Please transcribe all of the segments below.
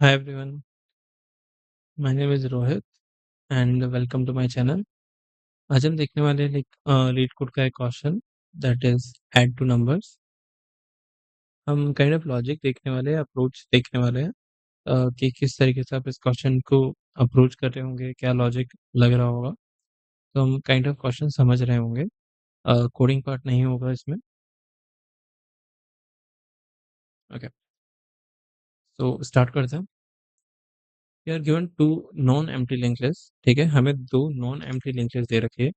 Hi everyone, my name is Rohit and welcome to my channel. आज हम देखने वाले हैं लीड कोड का एक question that is add two numbers. हम काइंड ऑफ लॉजिक देखने वाले हैं, अप्रोच देखने वाले हैं कि किस तरीके से आप इस क्वेश्चन को अप्रोच कर रहे होंगे, क्या लॉजिक लग रहा होगा। तो हम काइंड ऑफ क्वेश्चन समझ रहे होंगे, कोडिंग पार्ट नहीं होगा इसमें। ओके, सो स्टार्ट करते हैं। We are given two non empty link list. ठीक है, हमें दो नॉन एम्प्टी लिंक लिस्ट दे रखी है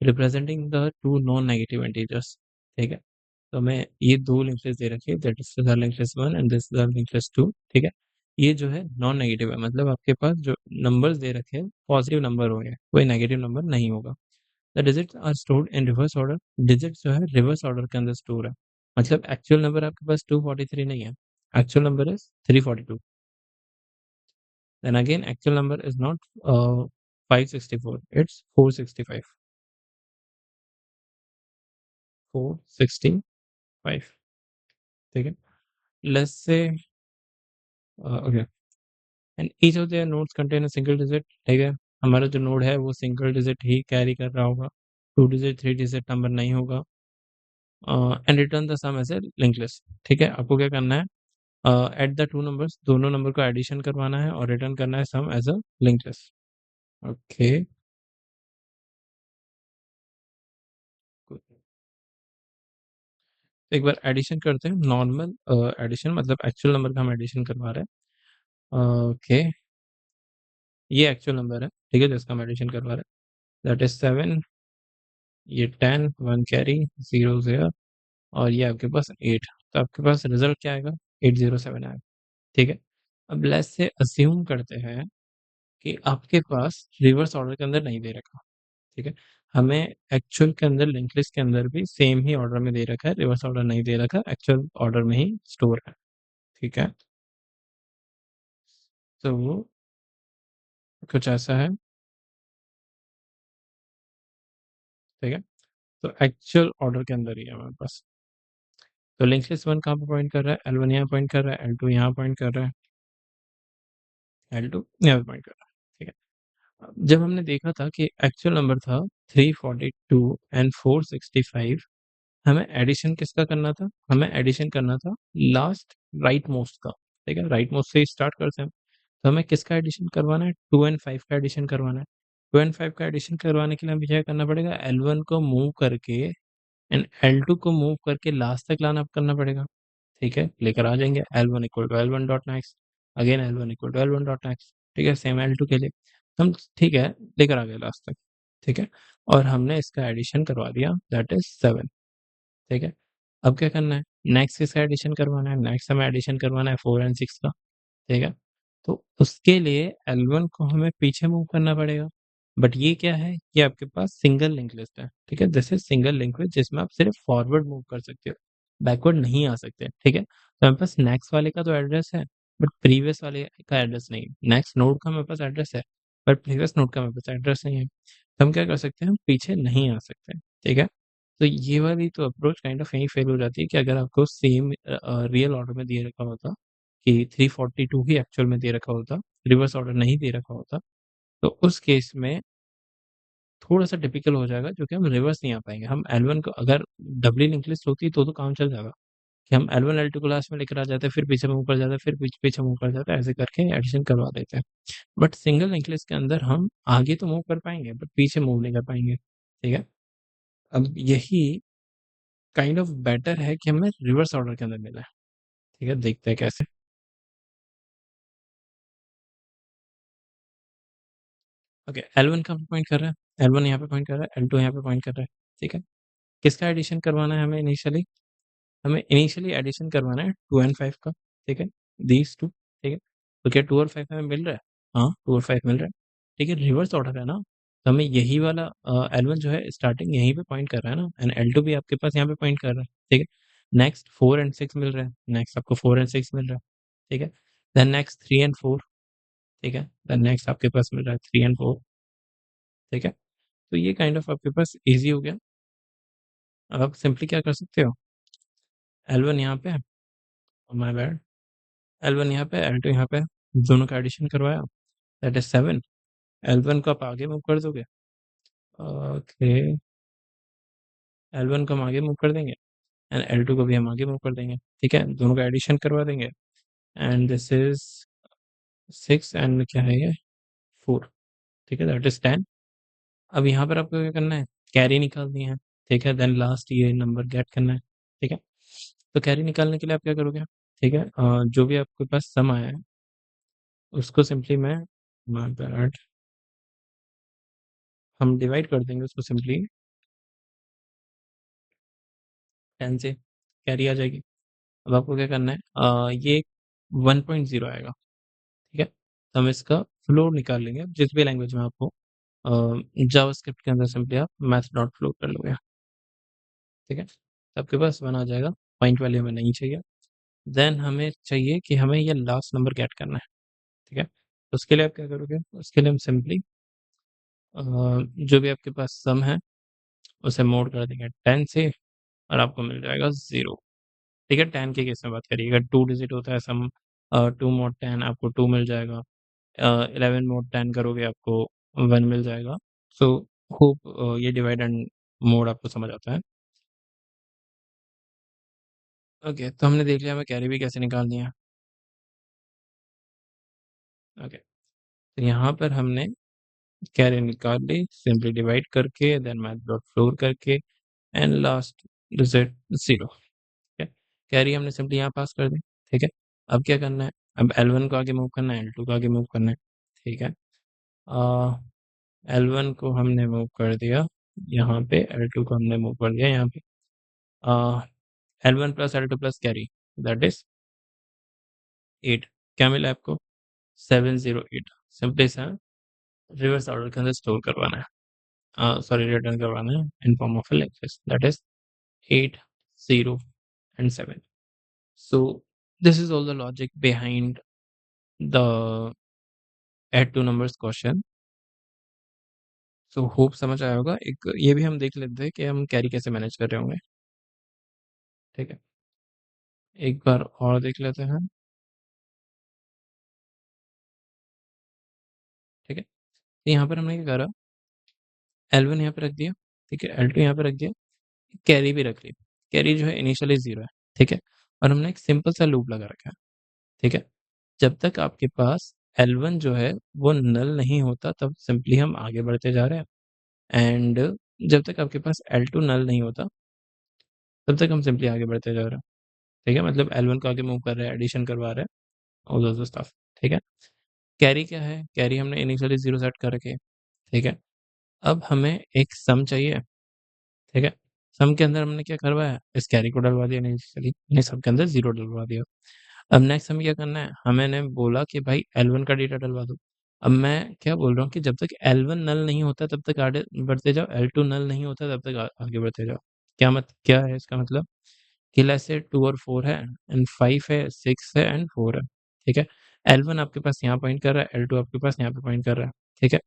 representing the two non negative integers. ठीक है, तो हमें ये दो लिंक लिस्ट दे रखी है, that is the link list 1 and this the link list 2। ठीक है, ये जो है नॉन नेगेटिव है, मतलब आपके पास जो नंबर्स दे रखे हैं पॉजिटिव नंबर होंगे, कोई नेगेटिव नंबर नहीं होगा। The digits are stored in reverse order. Digits जो है रिवर्स ऑर्डर के अंदर स्टोर है, मतलब एक्चुअल नंबर आपके पास 243 नहीं है, actual number is 342। Then again, actual number is not 564, it's 465. 465. ठीक है, let's say okay, and each of their nodes contain a single digit। ठीक है, हमारा जो नोड है वो सिंगल डिजिट ही कैरी कर रहा होगा, two digit three digit number नहीं होगा। And return the sum as a link list. ठीक है, आपको क्या करना है, एट द टू नंबर्स, दोनों नंबर को एडिशन करवाना है और रिटर्न करना है sum as a link list. Okay, एक बार एडिशन करते हैं, नॉर्मल एडिशन, मतलब एक्चुअल नंबर का हम एडिशन करवा रहे हैं। ओके, ये एक्चुअल नंबर है, ठीक है, जिसका हम एडिशन करवा रहे हैं, दैट इज 7, ये 10, 1 कैरी, 0 0, और ये आपके पास 8। तो आपके पास रिजल्ट क्या आएगा, 807 आएगा। ठीक है, अब लेट्स से अज्यूम करते हैं कि आपके पास रिवर्स ऑर्डर के अंदर नहीं दे रखा। ठीक है, हमें एक्चुअल के अंदर लिंक लिस्ट के अंदर भी सेम ही ऑर्डर में दे रखा है, रिवर्स ऑर्डर नहीं दे रखा, एक्चुअल ऑर्डर में ही स्टोर है। ठीक है, तो कुछ ऐसा है। ठीक है, तो एक्चुअल ऑर्डर के अंदर ही है हमारे पास। तो लिंक लिस्ट 1 कहाँ पे पॉइंट कर रहा है, L1 यहाँ पॉइंट कर रहा है, L2 यहाँ पॉइंट कर रहा है, L2 यहाँ पे पॉइंट कर रहा है। ठीक है, अब जब हमने देखा था कि एक्चुअल नंबर था 342 एंड 465, हमें एडिशन किसका करना था, हमें एडिशन करना था लास्ट राइट मोस्ट का। ठीक है, राइट मोस्ट से स्टार्ट करते हैं। तो हमें किसका एडिशन करवाना है, 2 एंड 5 का एडिशन करवाना है। 2 एंड 5 का एडिशन करवाने के लिए हमें क्या करना पड़ेगा, L1 को मूव करके एंड L2 को मूव करके लास्ट तक लाना करना पड़ेगा। ठीक है, लेकर आ जाएंगे L1 equal to L1 dot next, again L1 equal to L1 dot next. ठीक है, सेम L2 के लिए हम, ठीक है, लेकर आ गए लास्ट तक। ठीक है, और हमने इसका एडिशन करवा दिया, दैट इज 7। ठीक है, अब क्या करना है, नेक्स्ट किसका एडिशन करवाना है, नेक्स्ट हमें एडिशन करवाना है 4 एंड 6 का। ठीक है, तो उसके लिए L1 को हमें पीछे मूव करना पड़ेगा, बट ये क्या है, ये आपके पास सिंगल लिंक लिस्ट है। ठीक है, this is single link list जिसमें आप सिर्फ फॉरवर्ड मूव कर सकते हो, बैकवर्ड नहीं आ सकते। ठीक है, तो हमारे पास नेक्स्ट वाले का तो एड्रेस है, बट प्रीवियस वाले का एड्रेस नहीं है। नेक्स्ट नोड का हमारे पास एड्रेस है, बट प्रीवियस नोड का हमारे पास एड्रेस नहीं है। तो हम क्या कर सकते हैं, हम पीछे नहीं आ सकते। ठीक है, तो ये वाली तो अप्रोच काइंड ऑफ यहीं फेल हो जाती है कि अगर आपको सेम रियल ऑर्डर में दिए रखा होता कि 342 ही एक्चुअल में दे रखा होता, रिवर्स ऑर्डर नहीं दे रखा होता, तो उस केस में थोड़ा-सा टिपिकल हो जाएगा, क्योंकि हम रिवर्स नहीं आ पाएँगे। हम L1 को अगर डबली लिंक लिस्ट होती तो काम चल जाएगा कि हम L1 L2 को लास्ट में लेकर आ जाते हैं, फिर पीछे मूव कर जाते हैं, फिर पीछे मूव कर जाते हैं, ऐसे करके एडिशन करवा देते हैं। बट सिंगल लिंक लिस्ट के अंदर हम आगे तो मूव कर पाएँगे, बट पीछे मूव नहीं कर पाएँगे। ठीक है? अब यही काइंड ऑफ बेटर है कि हमें रिवर्स ऑर्डर के अंदर मिला है। ठीक है? देखते हैं कैसे। ओके, L1 कहाँ पे पॉइंट कर रहा है? L1 यहाँ पे पॉइंट कर रहा है, L2 यहाँ पे पॉइंट कर रहा है। ठीक है? किसका एडिशन करवाना है हमें इनिशियली? हमें इनिशियली एडिशन करवाना है 2 एंड 5 का। ठीक है? दीज़ 2। ठीक है? तो क्या 2 और 5 हमें मिल रहा है? हाँ, 2 और 5 मिल रहा है। ठीक है, रिवर्स ऑर्डर है ना, तो हमें यही वाला L1 जो है स्टार्टिंग यहीं पे पॉइंट कर रहा है ना, एंड L2 भी आपके पास यहाँ पे पॉइंट कर रहा है। ठीक है? नेक्स्ट 4 एंड 6 मिल रहा है, नेक्स्ट आपको 4 एंड 6 मिल रहा है। ठीक है? Then next 3 and 4। ठीक है? देन नेक्स्ट आपके पास मिल रहा है 3 एंड 4। ठीक है? तो ये काइंड ऑफ आपके पास ईज़ी हो गया। अब आप सिंपली क्या कर सकते हो, L1 यहाँ पे, माय बैड, L1 यहाँ पे, L2 यहाँ पे, दोनों का एडिशन करवाया, दैट इज़ 7। L1 को आप आगे मूव कर दोगे, ओके, L1 को हम आगे मूव कर देंगे एंड L2 को भी हम आगे मूव कर देंगे, ठीक है? दोनों का एडिशन करवा देंगे एंड दिस इज़ 6 एंड क्या है ये 4, ठीक है? That is 10। अब यहाँ पर आपको क्या करना है? कैरी निकालनी है, ठीक है? देन लास्ट ये नंबर गेट करना है, ठीक है? तो कैरी निकालने के लिए आप क्या करोगे? ठीक है? जो भी आपके पास सम आया है, उसको सिंपली माय बैड, हम डिवाइड कर देंगे उसको सिंपली 10 से, कैरी आ जाएगी। अब आपको क्या करना है, ये 1.0 आएगा, ठीक है? तो हम इसका फ्लोर निकाल लेंगे, जिस भी लैंग्वेज में आपको जावास्क्रिप्ट के अंदर सिंपली आप मैथ डॉट फ्लोर कर लोगे, ठीक है? तो आपके पास 1 आ जाएगा, पॉइंट वैल्यू हमें नहीं चाहिए। देन हमें चाहिए कि हमें ये लास्ट नंबर गेट करना है, ठीक है? तो उसके लिए आप क्या करोगे? उसके लिए हम सिंपली जो भी आपके पास सम है, उसे मोड कर देंगे 10 से और आपको मिल जाएगा 0, ठीक है? 10 के केस में बात करिएगा, 2 डिजिट होता है सम, 2 mod 10 आपको 2 मिल जाएगा, 11 mod 10 करोगे आपको 1 मिल जाएगा। सो होप ये डिवाइड एंड मोड आपको समझ आता है। ओके, तो हमने देख लिया हमें कैरी भी कैसे निकालनी है। ओके, तो यहाँ पर हमने कैरी निकाल ली सिंपली डिवाइड करके, देन मैथ डॉट फ्लोर करके एंड लास्ट डिजिट 0, ठीक है? कैरी हमने सिंपली यहाँ पास कर दी, ठीक है? अब क्या करना है? अब L1 को आगे मूव करना है, L2 को आगे मूव करना है, ठीक है? L1 को हमने मूव कर दिया यहाँ पे, L2 को हमने मूव कर दिया यहाँ पे। L1 plus L2 plus carry that is 8। क्या मिला आपको? 708। सिंपली सा रिवर्स ऑर्डर के अंदर स्टोर करवाना है, सॉरी रिटर्न करवाना है in form of a list, that is 8, 0 and 7। So this is all the logic behind the add two numbers question। So hope समझ आया होगा। एक ये भी हम देख लेते हैं कि हम कैरी कैसे मैनेज कर रहे होंगे, ठीक है? एक बार और देख लेते हैं, ठीक है? तो यहाँ पर हमने क्या करा, L1 यहाँ पे रख दिया, ठीक है? L2 यहाँ पे रख दिया, कैरी भी रख ली। कैरी जो है इनिशियली 0 है, ठीक है? और हमने एक सिंपल सा लूप लगा रखा है, ठीक है? जब तक आपके पास L1 जो है वो नल नहीं होता तब सिंपली हम आगे बढ़ते जा रहे हैं एंड जब तक आपके पास L2 नल नहीं होता तब तक हम सिंपली आगे बढ़ते जा रहे हैं, ठीक है? मतलब L1 को आगे मूव कर रहे हैं, एडिशन करवा रहे हैं, ऑल दोज़ स्टफ, ठीक है? कैरी क्या है? कैरी हमने इनिशियली 0 सेट कर रखी है, ठीक है? अब हमें एक सम चाहिए, ठीक है? सम के अंदर हमने क्या करवाया? इस कैरी को डलवा दिया इनिशियली, यानी सम के अंदर 0 डलवा दिया। अब नेक्स्ट हमें क्या करना है? मैंने बोला कि भाई L1 का डेटा डलवा दो। अब मैं क्या बोल रहा हूँ कि जब तक L1 नल नहीं होता तब तक आगे बढ़ते जाओ, L2 नल नहीं होता तब तक आगे बढ़ते जाओ। क्या है इसका मतलब? कि लेट्स से 2 और 4 है एंड 5 है, 6 है एंड 4 है, ठीक है? L1 आपके पास यहाँ पॉइंट कर रहा है, L2 आपके पास यहाँ पे पॉइंट कर रहा है, ठीक है?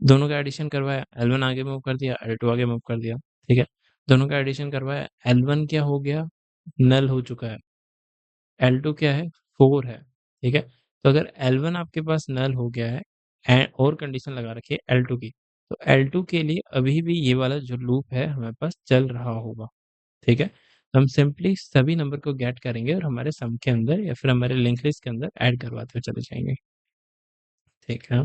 दोनों का एडिशन करवाया, L1 आगे मूव कर दिया, L2 आगे मूव कर दिया, ठीक है? दोनों का एडिशन करवाया, L1 क्या हो गया? नल हो चुका है। L2 क्या है? 4 है, ठीक है? तो अगर L1 आपके पास नल हो गया है और कंडीशन लगा रखी है L2 की, तो L2 के लिए अभी भी ये वाला जो लूप है हमारे पास चल रहा होगा, ठीक है? तो हम सिंपली सभी नंबर को गेट करेंगे और हमारे सम के अंदर या फिर हमारे लिंक लिस्ट के अंदर ऐड करवाते हुए चले जाएँगे, ठीक है?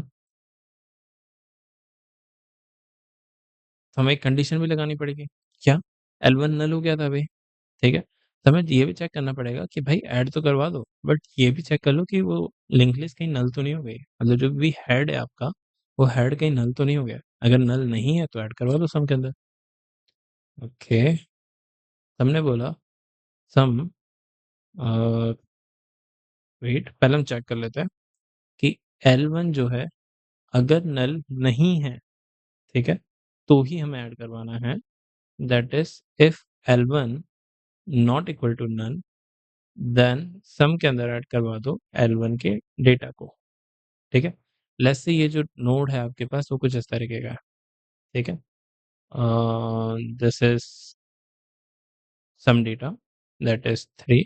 तो हमें एक कंडीशन भी लगानी पड़ेगी, क्या? L1 नल हो गया था अभी, ठीक है? तो हमें ये भी चेक करना पड़ेगा कि भाई ऐड तो करवा दो, बट ये भी चेक कर लो कि वो लिंक लिस्ट कहीं नल तो नहीं हो गई। मतलब जो भी हेड है आपका, वो हेड कहीं नल तो नहीं हो गया। अगर नल नहीं है तो ऐड करवा दो सम के अंदर। ओके, हमने बोला सम, अ, वेट पहले हम चेक कर लेते हैं कि L1 जो है अगर नल नहीं है, ठीक है? तो ही हमें ऐड करवाना है। That is if L1 not equal to null then sum के अंदर ऐड करवा दो L1 के डेटा को, ठीक है? लेट्स से ये जो नोड है आपके पास वो कुछ इस तरीके का है, ठीक है? This is some data that is 3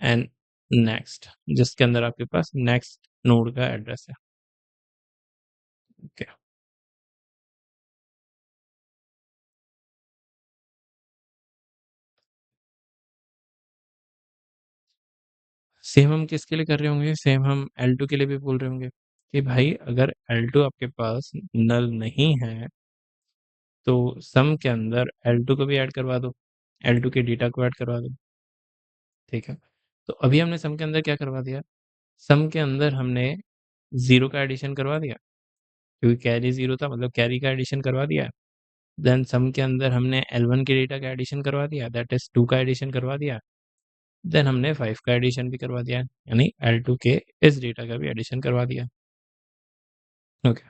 and next जिसके अंदर आपके पास नेक्स्ट नोड का एड्रेस है। ओके, सेम हम किसके लिए कर रहे होंगे? सेम हम L2 के लिए भी बोल रहे होंगे कि भाई अगर L2 आपके पास नल नहीं है, तो सम के अंदर L2 को भी ऐड करवा दो, L2 के डेटा को ऐड करवा दो, ठीक है? तो अभी हमने सम के अंदर क्या करवा दिया? सम के अंदर हमने 0 का एडिशन करवा दिया, क्योंकि कैरी 0 था मतलब कैरी का एडिशन करवा दिया। देन सम के अंदर हमने L1 के डेटा का एडिशन करवा दिया, दैट इज़ 2 का एडिशन करवा दिया। देन हमने 5 का एडिशन भी करवा दिया, यानी L2 के इस डेटा का भी एडिशन करवा दिया। ओके,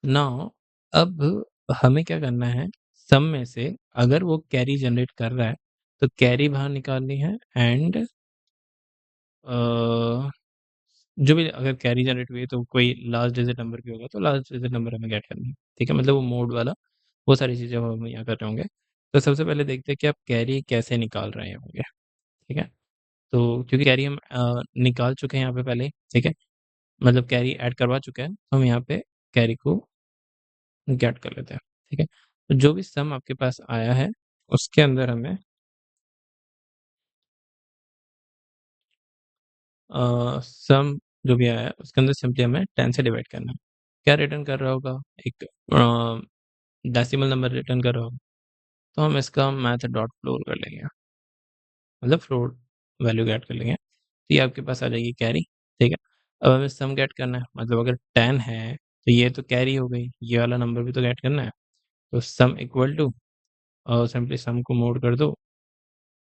नाउ अब हमें क्या करना है, सम में से अगर वो कैरी जनरेट कर रहा है, तो कैरी बाहर निकालनी है एंड जो भी अगर कैरी जनरेट हुई है तो कोई लास्ट डिजिट नंबर भी होगा, तो लास्ट डिजिट नंबर हमें गेट करनी है, ठीक है? मतलब वो मोड वाला, वो सारी चीज़ें हम यहाँ कर रहे होंगे। तो सबसे पहले देखते हैं कि आप कैरी कैसे निकाल रहे होंगे, ठीक है? तो क्योंकि कैरी हम निकाल चुके हैं यहाँ पे पहले ही, ठीक है? मतलब कैरी ऐड करवा चुके हैं, तो हम यहाँ पे कैरी को गेट कर लेते हैं, ठीक है? तो जो भी सम आपके पास आया है, उसके अंदर हमें सम जो भी आया है, उसके अंदर सिंपली हमें 10 से डिवाइड करना है। क्या रिटर्न कर रहा होगा? एक डेसिमल नंबर रिटर्न कर रहा होगा, तो हम इसका मैथ डॉट फ्लोर कर लेंगे, मतलब फ्लोर वैल्यू गेट कर लेंगे, तो ये आपके पास आ जाएगी कैरी, ठीक है? अब हमें सम गेट करना है, मतलब अगर 10 है, तो ये तो कैरी हो गई, ये वाला नंबर भी तो गेट करना है, तो सम इक्वल टू और सिंपली सम को मोड कर दो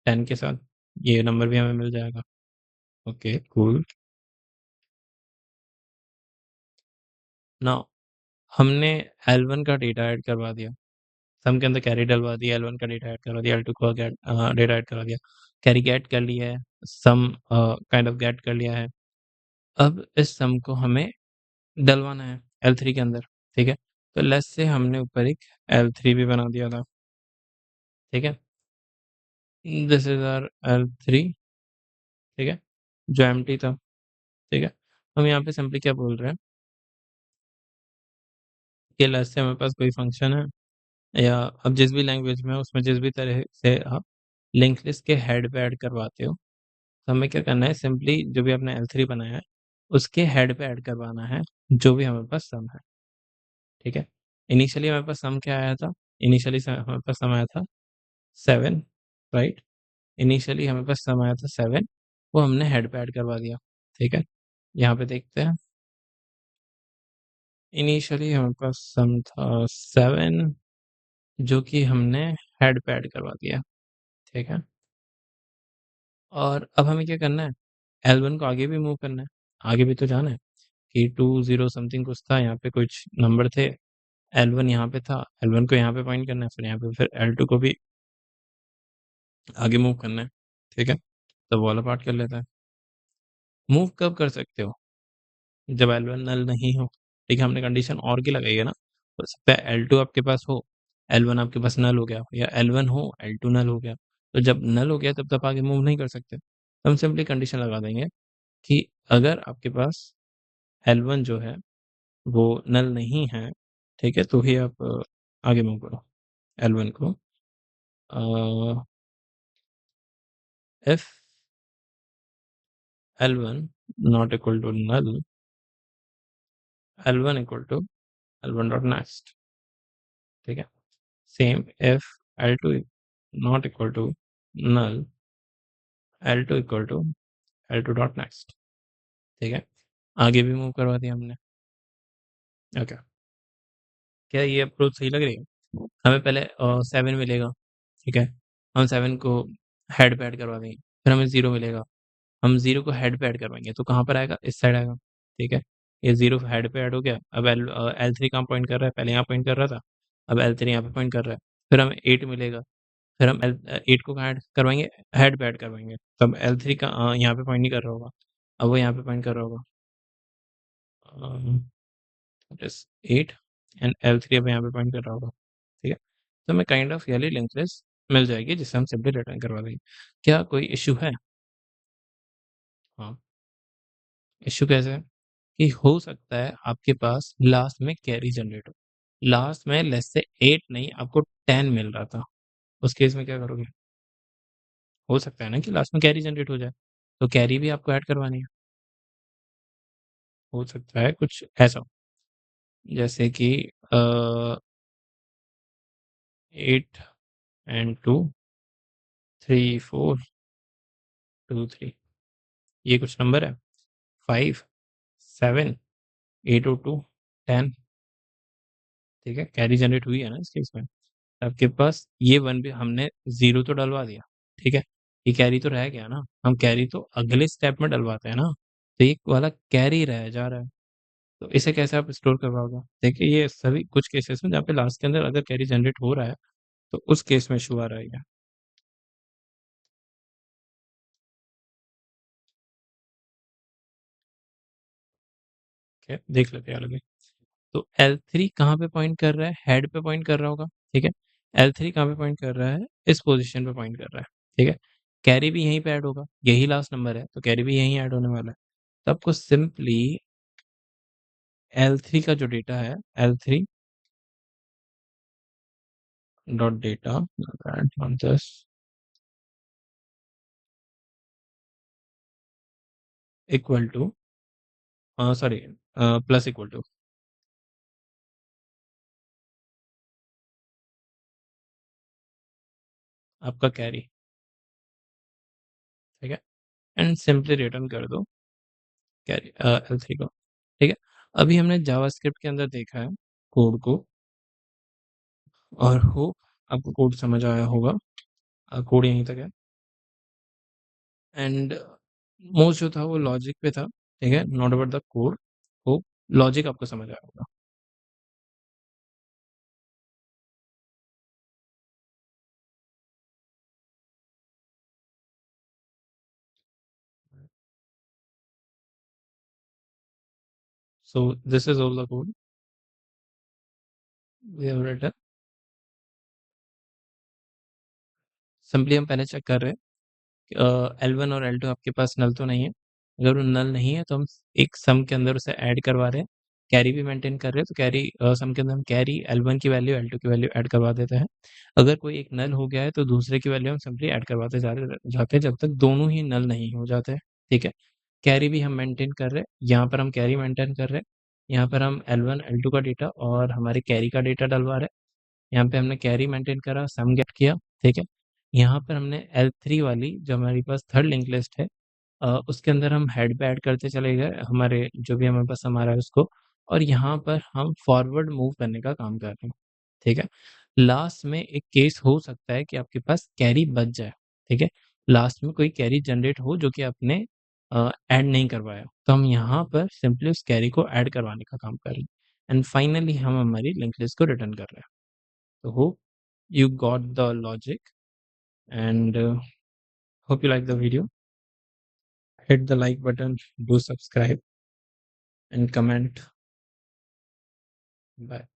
10 के साथ, ये नंबर भी हमें मिल जाएगा। Okay, cool. नाउ हमने L1 का डेटा ऐड करवा दिया, सम के अंदर कैरी डलवा दिया, L1 का डेटा ऐड करवा दिया, L2 का डेटा ऐड करवा दिया, कैरी गेट कर लिया है, सम काइंड ऑफ गेट कर लिया है। अब इस सम को हमें डलवाना है L3 के अंदर, ठीक है? तो लेट्स से हमने ऊपर एक L3 भी बना दिया था, ठीक है? दिस इज़ आवर L3, ठीक है? जो एम्प्टी था, ठीक है? हम यहाँ पे सिंपली क्या बोल रहे हैं कि लेट्स से हमारे पास कोई फंक्शन है, या अब जिस भी लैंग्वेज में हो, उसमें जिस भी तरह से आप लिंक लिस्ट के हेड पे ऐड करवाते हो, तो हमें क्या करना है, सिंपली जो भी आपने L3 बनाया है, उसके हेड पे ऐड करवाना है, जो भी हमारे पास सम है, ठीक है? इनिशियली हमारे पास सम क्या आया था? इनिशियली हमारे पास सम आया था 7, राइट? इनिशियली हमारे पास सम आया था 7, वो हमने हेड पे ऐड करवा दिया, ठीक है? यहाँ पे देखते हैं, इनिशियली हमारे पास सम था 7, जो कि हमने हेड पे ऐड करवा दिया, ठीक है? और अब हमें क्या करना है, L1 को आगे भी मूव करना है, आगे भी तो जाना है कि 20 समथिंग कुछ था, यहाँ पे कुछ नंबर थे, L1 यहाँ पे था, L1 को यहाँ पे पॉइंट करना है, फिर यहाँ पे फिर L2 को भी आगे मूव करना है, ठीक है? तो वो वाला पार्ट कर लेते हैं। मूव कब कर सकते हो? जब L1 नल नहीं हो, ठीक है? हमने कंडीशन और की लगाई है ना, हो सकता है L2 आपके पास हो, L1 आपके पास नल हो गया, या L1 हो, L2 नल हो गया। तो जब नल हो गया तब तक आगे मूव नहीं कर सकते। तो हम सिंपली कंडीशन लगा देंगे कि अगर आपके पास L1 जो है वो नल नहीं है, ठीक है? तो ही आप आगे मूव करो L1 को। If L1 not equal to null, L1 equal to L1 dot next, ठीक है? Same if L2 not equal to null, L2 equal to L2 dot next, ठीक है? आगे भी मूव करवा दिया हमने। ओके, क्या ये अप्रोच सही लग रही है? हमें पहले 7 मिलेगा, ठीक है? हम 7 को हेड पे ऐड करवा देंगे, फिर हमें 0 मिलेगा, हम 0 को हेड पे ऐड करवाएँगे, तो कहाँ पर आएगा? इस साइड आएगा, ठीक है? ये 0 हेड पे ऐड हो गया, अब L3 कहाँ पॉइंट कर रहा है? पहले यहाँ पॉइंट कर रहा था, अब L3 यहाँ पे पॉइंट कर रहा है, फिर हमें 8 मिलेगा, फिर हम 8 को कहाँ ऐड करवाएँगे? हेड पे ऐड करवाएँगे, तब L3 का यहाँ पे पॉइंट नहीं कर रहा होगा, अब वो यहाँ पे पॉइंट कर रहा होगा। दैट इज़ 8 एंड L3 अब यहाँ पे पॉइंट कर रहा होगा, ठीक है? तो हमें kind of really link list मिल जाएगी जिसे हम सिंपली रिटर्न करवा देंगे। क्या कोई इश्यू है? हाँ, इश्यू कैसे है? कि हो सकता है आपके पास लास्ट में कैरी जनरेट हो। लास्ट में लेट्स से 8 नहीं आपको 10 मिल रहा था। उस केस में क्या करोगे? हो सकता है ना कि लास्ट में कैरी जनरेट हो जाए, तो कैरी भी आपको ऐड करवानी है। हो सकता है कुछ ऐसा हो, जैसे कि अ, 8 एंड 2 3 4 2 3 ये कुछ नंबर है 5 7 8 और 2 10 ठीक है, कैरी जनरेट हुई है ना इस केस में। आपके पास ये 1 भी हमने 0 तो डलवा दिया, ठीक है? ये कैरी तो रह गया ना, हम कैरी तो अगले स्टेप में डलवाते हैं ना, तो ये वाला कैरी रह जा रहा है। तो इसे कैसे आप स्टोर करवाओगे? देखिए ये सभी कुछ केसेस में जहाँ पे लास्ट के अंदर अगर कैरी जनरेट हो रहा है, तो उस केस में इश्यू आ रहा है ये। ठीक है, देख लेते हैं आगे। तो L3 कहाँ पे पॉइंट कर रहा है? हेड पे पॉइंट कर रहा होगा, ठीक है? L3 कहाँ पे पॉइंट कर रहा है? इस पोज़ीशन पे पॉइंट कर रहा है, ठीक है? कैरी भी यहीं पे ऐड होगा, यही लास्ट नंबर है, तो कैरी भी यहीं ऐड होने वाला है। तो आपको सिंपली L3 का जो डेटा है, L3 dot data dot this equal to sorry plus equal to आपका कैरी, ठीक है? एंड सिंपली रिटर्न कर दो कैरी L3 को, ठीक है? अभी हमने जावास्क्रिप्ट के अंदर देखा है कोड को और होप आपको कोड समझ आया होगा। कोड यहीं तक है एंड मोस्ट जो था वो लॉजिक पे था, ठीक है? Not about the code. Hope logic आपको समझ आया होगा। So this is all the code we have written. Simply हम पहले चेक कर रहे हैं L1 और L2 आपके पास नल तो नहीं है। अगर वो नल नहीं है तो हम एक सम के अंदर उसे ऐड करवा रहे हैं। कैरी भी मेंटेन कर रहे हैं तो कैरी सम के अंदर हम कैरी L1 की वैल्यू L2 की वैल्यू ऐड करवा देते हैं। अगर कोई एक नल हो गया है तो दूसरे की वैल्यू हम सिंपली ऐड करवाते जाते हैं जब तक दोनों ही नल नहीं हो जाते हैं, ठीक है? कैरी भी हम मेंटेन कर रहे हैं, यहाँ पर हम कैरी मेंटेन कर रहे हैं, यहाँ पर हम L1 L2 का डेटा और हमारे कैरी का डेटा डलवा रहे हैं। यहाँ पे हमने कैरी मेंटेन करा, सम गेट किया, ठीक है? यहाँ पर हमने L3 वाली जो हमारे पास थर्ड लिंक लिस्ट है उसके अंदर हम हेड पे ऐड करते चले गए हमारे जो भी हमारे पास सम आ रहा है उसको और यहाँ पर हम फॉरवर्ड मूव करने का काम कर रहे हैं, ठीक है? लास्ट में एक केस हो सकता है कि आपके पास कैरी बच जाए, ठीक है? लास्ट में कोई कैरी जनरेट हो जो कि आपने ऐड नहीं करवाया, तो हम यहाँ पर सिंपली उस कैरी को ऐड करवाने का काम कर रहे हैं एंड फाइनली हम हमारी लिंक लिस्ट को रिटर्न कर रहे हैं। So hope you got the logic and hope you like the video. Hit the like button, do subscribe and comment. Bye.